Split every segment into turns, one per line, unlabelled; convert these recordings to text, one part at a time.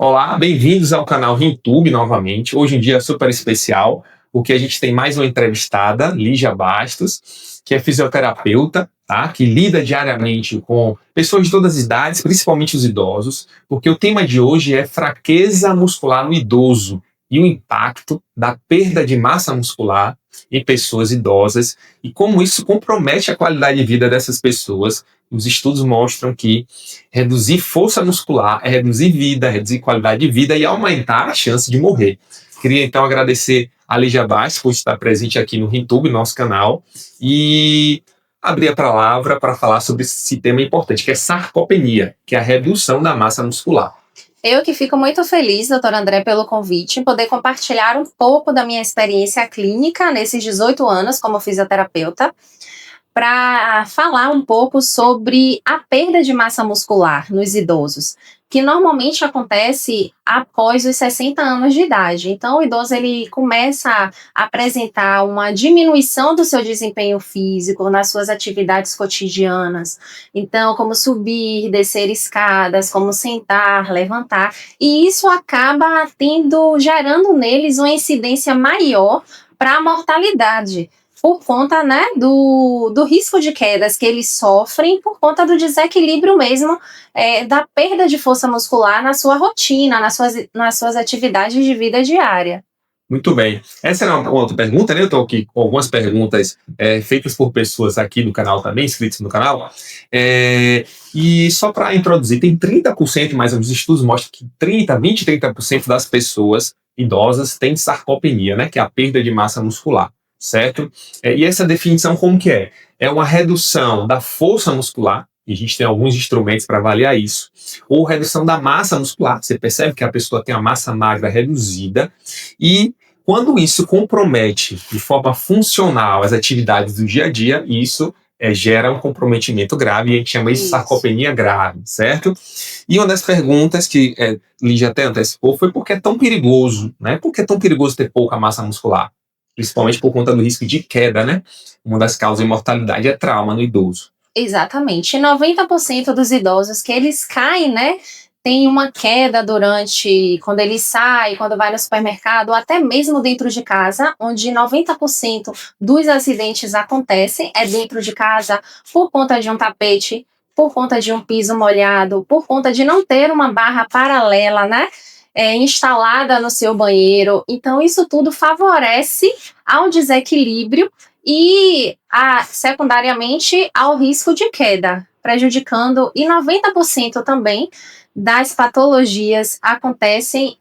Olá, bem-vindos ao canal RimTube novamente. Hoje em dia é super especial, porque a gente tem mais uma entrevistada, Lígia Bastos, que é fisioterapeuta, tá? Que lida diariamente com pessoas de todas as idades, principalmente os idosos, porque o tema de hoje é fraqueza muscular no idoso e o impacto da perda de massa muscular em pessoas idosas e como isso compromete a qualidade de vida dessas pessoas. Os estudos mostram que reduzir força muscular é reduzir vida, reduzir qualidade de vida e aumentar a chance de morrer. Queria então agradecer a Lígia Bastos por estar presente aqui no RimTube, nosso canal, e abrir a palavra para falar sobre esse tema importante, que é sarcopenia, que é a redução da massa muscular.
Eu que fico muito feliz, doutor André, pelo convite, em poder compartilhar um pouco da minha experiência clínica nesses 18 anos como fisioterapeuta, para falar um pouco sobre a perda de massa muscular nos idosos, que normalmente acontece após os 60 anos de idade. Então, o idoso ele começa a apresentar uma diminuição do seu desempenho físico nas suas atividades cotidianas. Então, como subir, descer escadas, como sentar, levantar, e isso acaba gerando neles uma incidência maior para a mortalidade, por conta, né, do risco de quedas que eles sofrem por conta do desequilíbrio mesmo, da perda de força muscular na sua rotina, nas suas atividades de vida diária.
Muito bem. Essa era uma outra pergunta, né? Eu estou aqui com algumas perguntas feitas por pessoas aqui do canal também, inscritos no canal. E só para introduzir, tem 30%, mais ou menos, os estudos mostram que 30% das pessoas idosas têm sarcopenia, né? Que é a perda de massa muscular, certo? E essa definição como que é? É uma redução da força muscular, e a gente tem alguns instrumentos para avaliar isso, ou redução da massa muscular. Você percebe que a pessoa tem a massa magra reduzida, e quando isso compromete de forma funcional as atividades do dia a dia, isso gera um comprometimento grave, e a gente chama isso de sarcopenia grave, certo? E uma das perguntas que Lígia até antecipou foi por que é tão perigoso, né? Por que é tão perigoso ter pouca massa muscular? Principalmente por conta do risco de queda, né? Uma das causas de mortalidade é trauma no idoso.
Exatamente. 90% dos idosos que eles caem, né, tem uma queda quando ele sai, quando vai no supermercado, ou até mesmo dentro de casa, onde 90% dos acidentes acontecem dentro de casa por conta de um tapete, por conta de um piso molhado, por conta de não ter uma barra paralela, né, instalada no seu banheiro. Então, isso tudo favorece ao desequilíbrio e, secundariamente, ao risco de queda, prejudicando, e 90% também das patologias acontecem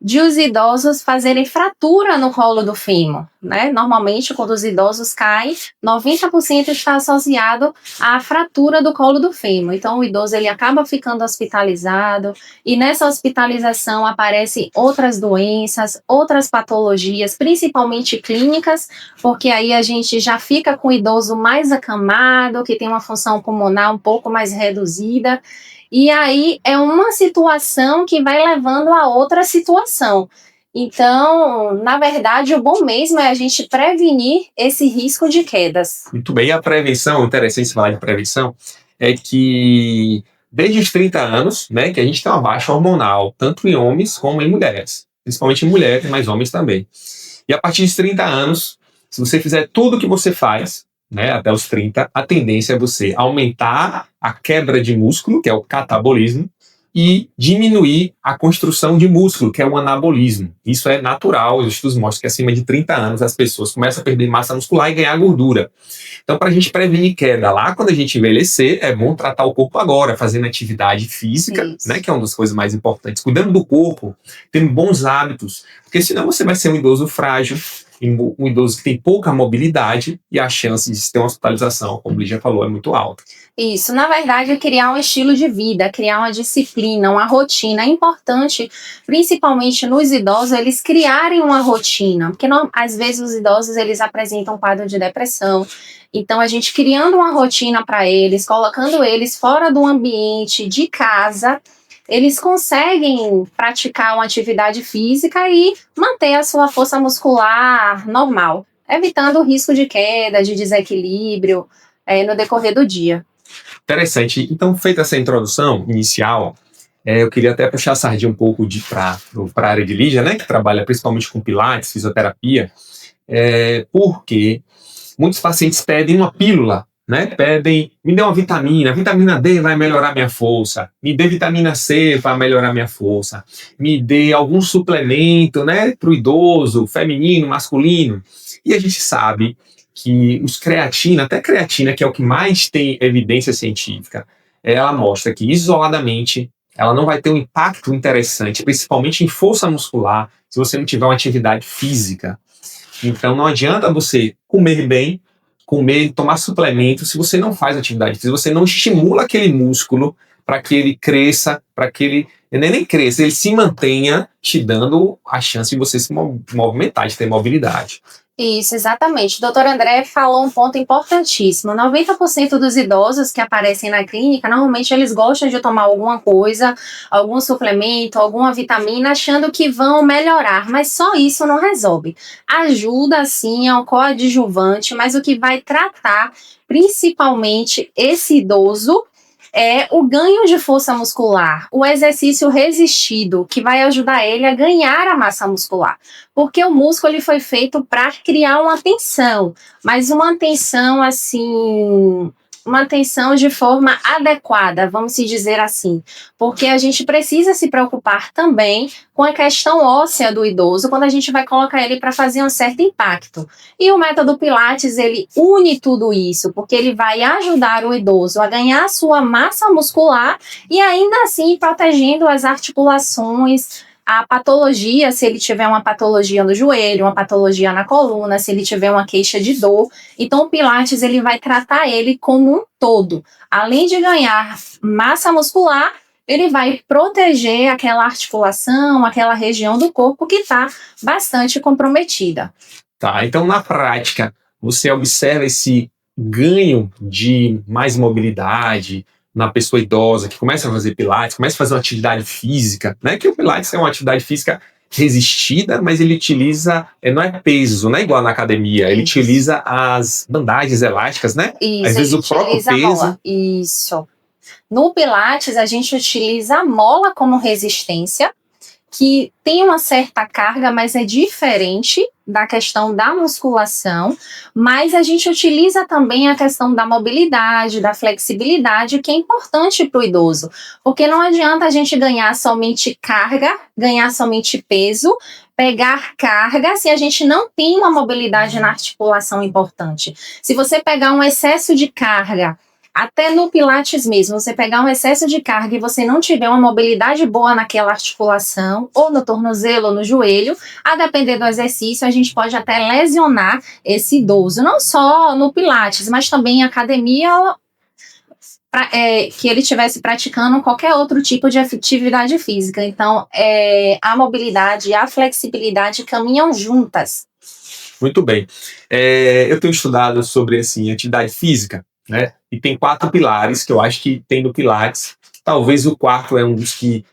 de os idosos fazerem fratura no colo do fêmur, né? Normalmente, quando os idosos caem, 90% está associado à fratura do colo do fêmur. Então, o idoso ele acaba ficando hospitalizado, e nessa hospitalização aparecem outras doenças, outras patologias, principalmente clínicas, porque aí a gente já fica com o idoso mais acamado, que tem uma função pulmonar um pouco mais reduzida. E aí é uma situação que vai levando a outra situação. Então, na verdade, o bom mesmo é a gente prevenir esse risco de quedas.
Muito bem. E a prevenção, interessante falar de prevenção, é que desde os 30 anos, né, que a gente tem uma baixa hormonal, tanto em homens como em mulheres. Principalmente em mulheres, mas homens também. E a partir dos 30 anos, se você fizer tudo o que você faz, né, até os 30, a tendência é você aumentar a quebra de músculo, que é o catabolismo, e diminuir a construção de músculo, que é o anabolismo. Isso é natural, os estudos mostram que acima de 30 anos as pessoas começam a perder massa muscular e ganhar gordura. Então, para a gente prevenir queda lá, quando a gente envelhecer, é bom tratar o corpo agora, fazendo atividade física, né, que é uma das coisas mais importantes, cuidando do corpo, tendo bons hábitos, porque senão você vai ser um idoso frágil, um idoso que tem pouca mobilidade, e a chance de ter uma hospitalização, como o Lígia falou, é muito alta.
Isso, na verdade, é criar um estilo de vida, criar uma disciplina, uma rotina. É importante, principalmente nos idosos, eles criarem uma rotina, porque às vezes os idosos eles apresentam um quadro de depressão. Então, a gente criando uma rotina para eles, colocando eles fora do ambiente de casa, eles conseguem praticar uma atividade física e manter a sua força muscular normal, evitando o risco de queda, de desequilíbrio no decorrer do dia.
Interessante. Então, feita essa introdução inicial, Eu queria até puxar a sardinha um pouco para a área de Lígia, né, que trabalha principalmente com pilates, fisioterapia, porque muitos pacientes pedem uma pílula, né? Pedem, me dê uma vitamina D vai melhorar minha força, me dê vitamina C para melhorar minha força, me dê algum suplemento, né, para o idoso, feminino, masculino. E a gente sabe que os creatina, até creatina, que é o que mais tem evidência científica, ela mostra que isoladamente ela não vai ter um impacto interessante, principalmente em força muscular, se você não tiver uma atividade física. Então não adianta você comer bem, comer, tomar suplementos, se você não faz atividade física, se você não estimula aquele músculo para que ele cresça, para que ele nem cresça, ele se mantenha te dando a chance de você se movimentar, de ter mobilidade.
Isso, exatamente. O doutor André falou um ponto importantíssimo. 90% dos idosos que aparecem na clínica, normalmente eles gostam de tomar alguma coisa, algum suplemento, alguma vitamina, achando que vão melhorar, mas só isso não resolve. Ajuda, sim, é um coadjuvante, mas o que vai tratar principalmente esse idoso é o ganho de força muscular, o exercício resistido, que vai ajudar ele a ganhar a massa muscular. Porque o músculo ele foi feito para criar uma tensão, mas uma tensão assim, uma tensão de forma adequada, vamos se dizer assim. Porque a gente precisa se preocupar também com a questão óssea do idoso quando a gente vai colocar ele para fazer um certo impacto. E o método Pilates, ele une tudo isso, porque ele vai ajudar o idoso a ganhar sua massa muscular e ainda assim protegendo as articulações, a patologia, se ele tiver uma patologia no joelho, uma patologia na coluna, se ele tiver uma queixa de dor. Então o Pilates ele vai tratar ele como um todo. Além de ganhar massa muscular, ele vai proteger aquela articulação, aquela região do corpo que está bastante comprometida.
Tá, então na prática, você observa esse ganho de mais mobilidade na pessoa idosa que começa a fazer pilates, começa a fazer uma atividade física, né? Que o pilates é uma atividade física resistida, mas ele utiliza, não é peso, não é igual na academia, ele utiliza as bandagens elásticas, né?
Isso,
às vezes o próprio peso.
Isso. No Pilates, a gente utiliza a mola como resistência, que tem uma certa carga, mas é diferente da questão da musculação, mas a gente utiliza também a questão da mobilidade, da flexibilidade, que é importante para o idoso, porque não adianta a gente ganhar somente carga, ganhar somente peso, pegar carga se a gente não tem uma mobilidade na articulação importante. Se você pegar um excesso de carga, até no Pilates mesmo, você pegar um excesso de carga e você não tiver uma mobilidade boa naquela articulação, ou no tornozelo, ou no joelho, a depender do exercício, a gente pode até lesionar esse idoso. Não só no Pilates, mas também em academia, que ele estivesse praticando qualquer outro tipo de atividade física. Então, a mobilidade e a flexibilidade caminham juntas.
Muito bem. Eu tenho estudado sobre assim, atividade física, né? E tem 4 pilares que eu acho que tem no Pilates. Talvez o quarto é um dos que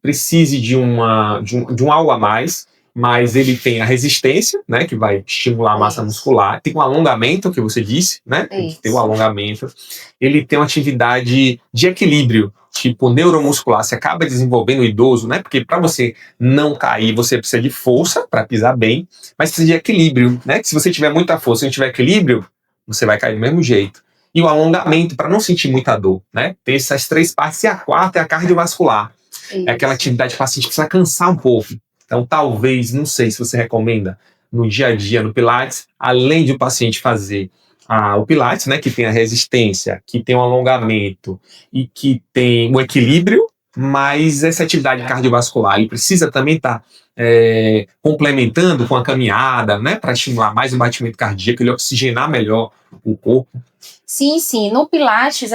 precise de um algo a mais, mas ele tem a resistência, né? Que vai estimular a massa muscular. Tem um alongamento, que você disse, né? Tem um alongamento. Ele tem uma atividade de equilíbrio, tipo neuromuscular. Você acaba desenvolvendo o idoso, né? Porque para você não cair, você precisa de força para pisar bem, mas precisa de equilíbrio, né? Que se você tiver muita força e não tiver equilíbrio, você vai cair do mesmo jeito. E o alongamento, para não sentir muita dor, né? Tem essas 3 partes, e a quarta é a cardiovascular. Isso. É aquela atividade que o paciente precisa cansar um pouco. Então, talvez, não sei se você recomenda, no dia a dia, no Pilates, além de o paciente fazer o Pilates, né? Que tem a resistência, que tem o alongamento e que tem o equilíbrio, mas essa atividade cardiovascular, ele precisa também estar complementando com a caminhada, né, para estimular mais o batimento cardíaco, ele oxigenar melhor o corpo.
Sim, sim. No Pilates,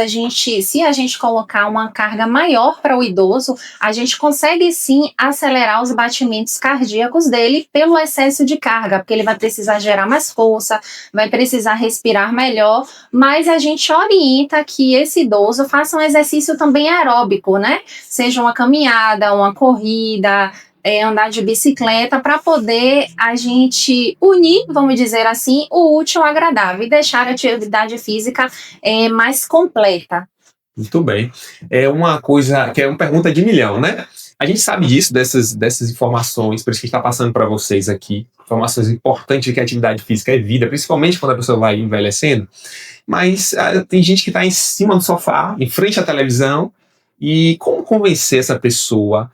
se a gente colocar uma carga maior para o idoso, a gente consegue sim acelerar os batimentos cardíacos dele pelo excesso de carga, porque ele vai precisar gerar mais força, vai precisar respirar melhor, mas a gente orienta que esse idoso faça um exercício também aeróbico, né? Seja uma caminhada, uma corrida, andar de bicicleta, para poder a gente unir, vamos dizer assim, o útil ao agradável e deixar a atividade física mais completa.
Muito bem. É uma coisa que é uma pergunta de milhão, né? A gente sabe disso, dessas informações, por isso que a gente está passando para vocês aqui, informações importantes de que a atividade física é vida, principalmente quando a pessoa vai envelhecendo. Mas tem gente que está em cima do sofá, em frente à televisão, e como convencer essa pessoa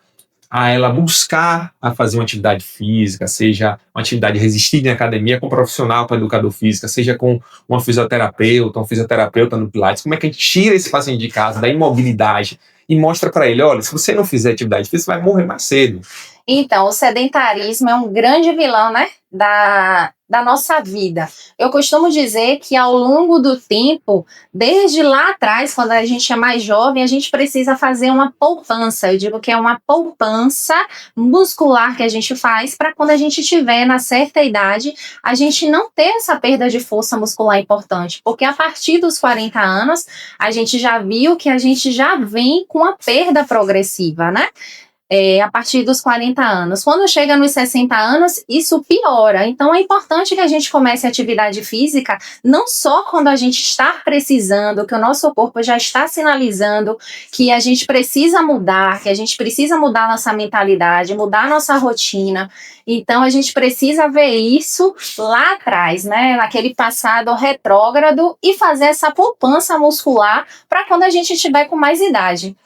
a ela buscar a fazer uma atividade física, seja uma atividade resistida em academia com um profissional, com um educador físico, seja com uma fisioterapeuta, um fisioterapeuta no Pilates, como é que a gente tira esse paciente de casa da imobilidade e mostra para ele, olha, se você não fizer atividade física, você vai morrer mais cedo.
Então, o sedentarismo é um grande vilão, né, da nossa vida. Eu costumo dizer que ao longo do tempo, desde lá atrás, quando a gente é mais jovem, a gente precisa fazer uma poupança. Eu digo que é uma poupança muscular que a gente faz para quando a gente tiver na certa idade, a gente não ter essa perda de força muscular importante. Porque a partir dos 40 anos, a gente já viu que a gente já vem com a perda progressiva, né? A partir dos 40 anos. Quando chega nos 60 anos, isso piora. Então, é importante que a gente comece a atividade física, não só quando a gente está precisando, que o nosso corpo já está sinalizando que a gente precisa mudar, que a gente precisa mudar nossa mentalidade, mudar nossa rotina. Então, a gente precisa ver isso lá atrás, né? Naquele passado retrógrado e fazer essa poupança muscular para quando a gente estiver com mais idade.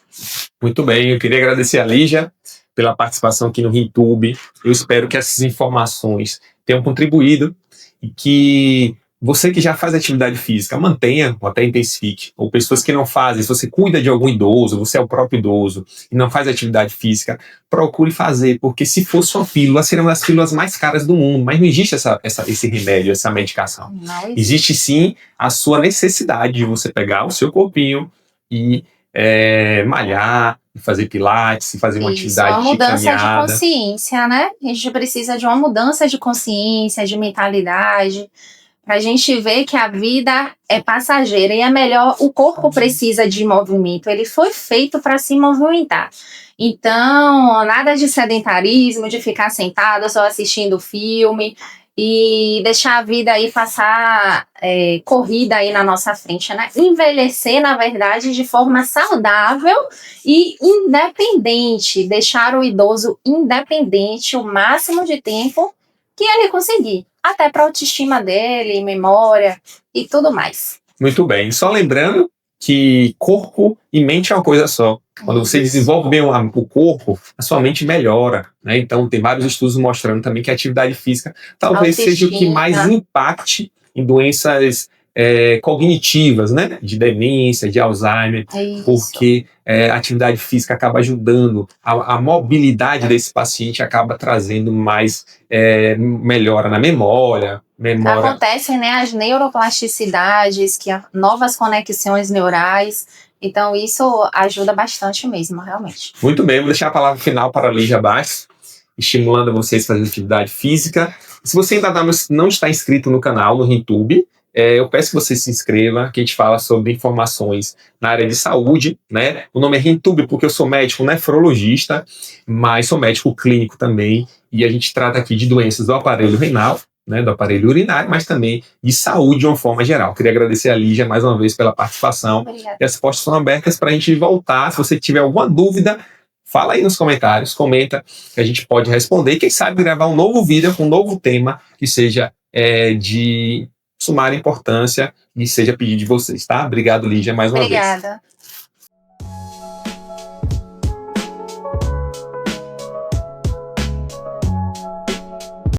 Muito bem, eu queria agradecer a Lígia pela participação aqui no RinTube. Eu espero que essas informações tenham contribuído e que você que já faz atividade física mantenha ou até intensifique. Ou pessoas que não fazem, se você cuida de algum idoso, você é o próprio idoso e não faz atividade física, procure fazer, porque se fosse uma pílula, seria uma das pílulas mais caras do mundo, mas não existe esse remédio, essa medicação.
Não
Existe sim a sua necessidade de você pegar o seu corpinho e malhar, fazer pilates, fazer uma atividade
uma mudança
de caminhada.
De consciência, né? A gente precisa de uma mudança de consciência, de mentalidade, para a gente ver que a vida é passageira e é melhor, o corpo precisa de movimento, ele foi feito para se movimentar. Então, nada de sedentarismo, de ficar sentado só assistindo filme e deixar a vida aí passar corrida aí na nossa frente, né? Envelhecer, na verdade, de forma saudável e independente, deixar o idoso independente o máximo de tempo que ele conseguir, até para a autoestima dele, memória e tudo mais.
Muito bem, só lembrando que corpo e mente é uma coisa só. Quando você desenvolve bem o corpo, a sua mente melhora, né? Então, tem vários estudos mostrando também que a atividade física talvez seja o que mais impacte em doenças cognitivas, né? De demência, de Alzheimer, porque a atividade física acaba ajudando, a mobilidade desse paciente acaba trazendo mais melhora na memória.
Acontecem, né, as neuroplasticidades, novas conexões neurais. Então, isso ajuda bastante mesmo, realmente.
Muito bem, vou deixar a palavra final para a Lígia Bastos, estimulando vocês a fazer atividade física. Se você ainda não está inscrito no canal, no RinTube, eu peço que você se inscreva, que a gente fala sobre informações na área de saúde, né? O nome é RinTube porque eu sou médico nefrologista, mas sou médico clínico também, e a gente trata aqui de doenças do aparelho renal, né, do aparelho urinário, mas também de saúde de uma forma geral. Queria agradecer a Lígia mais uma vez pela participação.
Obrigada.
E as portas estão abertas para a gente voltar. Se você tiver alguma dúvida, fala aí nos comentários, comenta, que a gente pode responder. E quem sabe gravar um novo vídeo com um novo tema que seja de sumar importância e seja pedido de vocês, tá? Obrigado, Lígia, mais uma vez.
Obrigada.